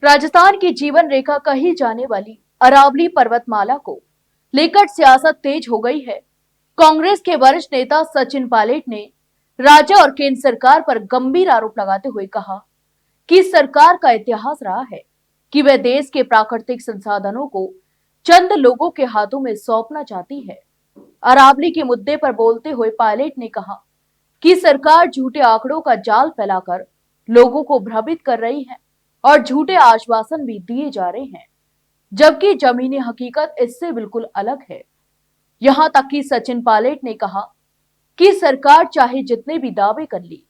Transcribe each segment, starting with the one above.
राजस्थान की जीवन रेखा कही जाने वाली अरावली पर्वतमाला को लेकर सियासत तेज हो गई है। कांग्रेस के वरिष्ठ नेता सचिन पायलट ने राज्य और केंद्र सरकार पर गंभीर आरोप लगाते हुए कहा कि सरकार का इतिहास रहा है कि वह देश के प्राकृतिक संसाधनों को चंद लोगों के हाथों में सौंपना चाहती है। अरावली के मुद्दे पर बोलते हुए पायलट ने कहा कि सरकार झूठे आंकड़ों का जाल फैलाकर लोगों को भ्रमित कर रही है और झूठे आश्वासन भी दिए जा रहे हैं, जबकि जमीनी हकीकत इससे बिल्कुल अलग है। यहां तक कि सचिन पायलट ने कहा कि सरकार चाहे जितने भी दावे कर ली,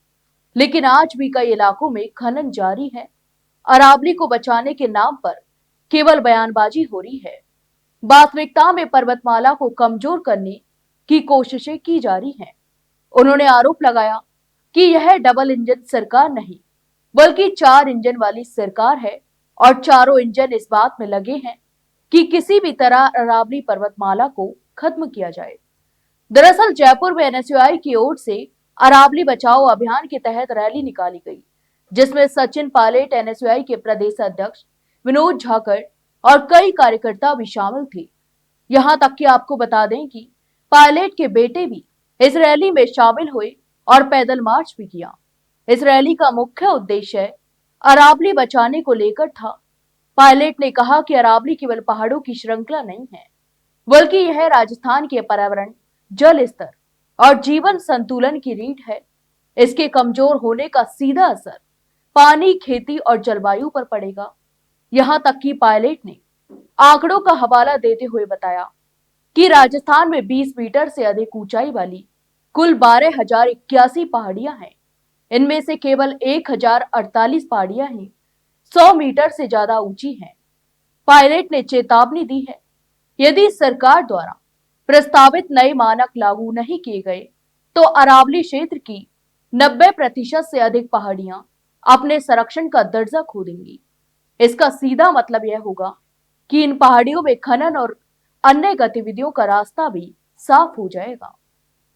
लेकिन आज भी कई इलाकों में खनन जारी है। अरावली को बचाने के नाम पर केवल बयानबाजी हो रही है। वास्तविकता में पर्वतमाला को कमजोर करने की कोशिशें की जा रही हैं। उन्होंने आरोप लगाया कि यह डबल इंजन सरकार नहीं, बल्कि 4 इंजन वाली सरकार है और चारों इंजन इस बात में लगे हैं कि किसी भी तरह अरावली पर्वतमाला को खत्म किया जाए। दरअसल जयपुर में एनएसयूआई की ओर से अरावली बचाओ अभियान के तहत रैली निकाली गई, जिसमें सचिन पायलट, एनएसयूआई के प्रदेश अध्यक्ष विनोद झाकर और कई कार्यकर्ता भी शामिल थे। यहां तक कि आपको बता दें कि पायलट के बेटे भी इस रैली में शामिल हुए और पैदल मार्च भी किया। इस रैली का मुख्य उद्देश्य अरावली बचाने को लेकर था। पायलट ने कहा कि अरावली केवल पहाड़ों की श्रृंखला नहीं है, बल्कि यह राजस्थान के पर्यावरण, जल स्तर और जीवन संतुलन की रीढ़ है। इसके कमजोर होने का सीधा असर पानी, खेती और जलवायु पर पड़ेगा। यहां तक कि पायलट ने आंकड़ों का हवाला देते हुए बताया कि राजस्थान में 20 मीटर से अधिक ऊंचाई वाली कुल 12,081 पहाड़ियां हैं। इनमें से केवल 1,048 पहाड़ियां ही 100 मीटर से ज्यादा ऊंची हैं। पायलट ने चेतावनी दी है, यदि सरकार द्वारा प्रस्तावित नए मानक लागू नहीं किए गए तो अरावली क्षेत्र की 90% से अधिक पहाड़ियां अपने संरक्षण का दर्जा खो देंगी। इसका सीधा मतलब यह होगा कि इन पहाड़ियों में खनन और अन्य गतिविधियों का रास्ता भी साफ हो जाएगा।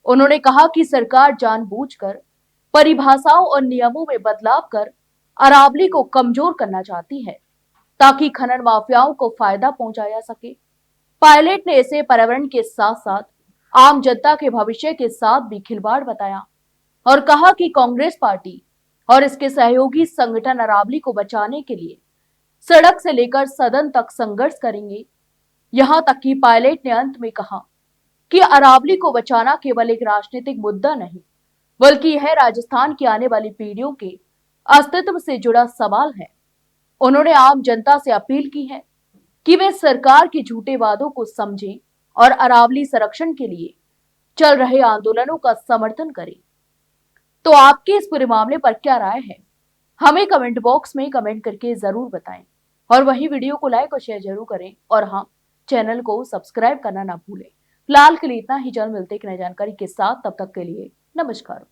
उन्होंने कहा कि सरकार जानबूझकर परिभाषाओं और नियमों में बदलाव कर अरावली को कमजोर करना चाहती है, ताकि खनन माफियाओं को फायदा पहुंचाया जा सके। पायलट ने इसे पर्यावरण के साथ साथ आम जनता के भविष्य के साथ भी खिलवाड़ बताया और कहा कि कांग्रेस पार्टी और इसके सहयोगी संगठन अरावली को बचाने के लिए सड़क से लेकर सदन तक संघर्ष करेंगे। यहां तक कि पायलट ने अंत में कहा कि अरावली को बचाना केवल एक राजनीतिक मुद्दा नहीं, बल्कि यह राजस्थान की आने वाली पीढ़ियों के अस्तित्व से जुड़ा सवाल है। उन्होंने आम जनता से अपील की है कि वे सरकार के झूठे वादों को समझें और अरावली संरक्षण के लिए चल रहे आंदोलनों का समर्थन करें। तो आपके इस पूरे मामले पर क्या राय है, हमें कमेंट बॉक्स में कमेंट करके जरूर बताएं और वही वीडियो को लाइक और शेयर जरूर करें और हाँ, चैनल को सब्सक्राइब करना ना भूलें। फिलहाल के लिए इतना ही। जल्द मिलते एक नई जानकारी के साथ, तब तक के लिए नमस्कार।